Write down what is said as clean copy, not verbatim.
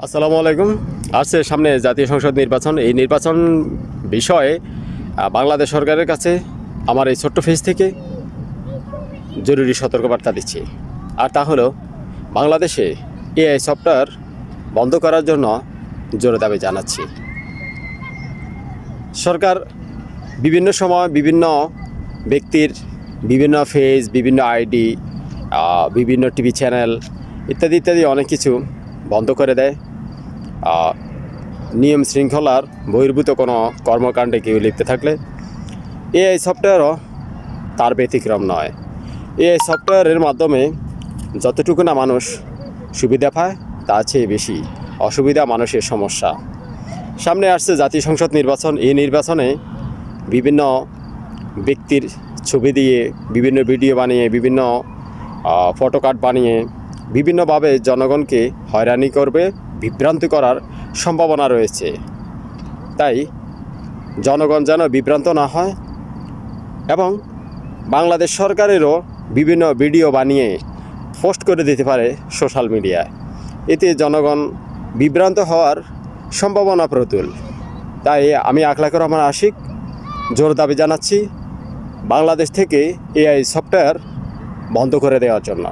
আসসালামু আলাইকুম। আসছে সামনে জাতীয় সংসদ নির্বাচন। এই নির্বাচন বিষয়ে বাংলাদেশ সরকারের কাছে আমার এই ছোট্ট ফেজ থেকে জরুরি সতর্কবার্তা দিচ্ছি। আর তা হলো বাংলাদেশে এআই সফটওয়্যার বন্ধ করার জন্য জোর দাবি জানাচ্ছি। সরকার বিভিন্ন সময় বিভিন্ন ব্যক্তির বিভিন্ন ফেজ, বিভিন্ন আইডি, বিভিন্ন টিভি চ্যানেল ইত্যাদি ইত্যাদি অনেক কিছু বন্ধ করে দেয়। নিয়ম শৃঙ্খলার বহির্ভূত কোনো কর্মকাণ্ডে কেউ লিপ্ত থাকলে এআই সফটওয়্যারও তার ব্যতিক্রম নয়। এআই সফটওয়্যারের মাধ্যমে যতটুকু না মানুষ সুবিধা পায় তার চেয়ে বেশি অসুবিধা মানুষের সমস্যা। সামনে আসছে জাতীয় সংসদ নির্বাচন। এই নির্বাচনে বিভিন্ন ব্যক্তির ছবি দিয়ে, বিভিন্ন ভিডিও বানিয়ে, বিভিন্ন ফটো কার্ড বানিয়ে বিভিন্নভাবে জনগণকে হয়রানি করবে, বিভ্রান্তি করার সম্ভাবনা রয়েছে। তাই জনগণ যেন বিভ্রান্ত না হয় এবং বাংলাদেশ সরকারেরও বিভিন্ন ভিডিও বানিয়ে পোস্ট করে দিতে পারে সোশ্যাল মিডিয়ায়। এতে জনগণ বিভ্রান্ত হওয়ার সম্ভাবনা প্রতুল। তাই আমি আখলাকুর রহমান আশিক জোর দাবি জানাচ্ছি বাংলাদেশ থেকে এআই সফটওয়্যার বন্ধ করে দেওয়ার জন্য।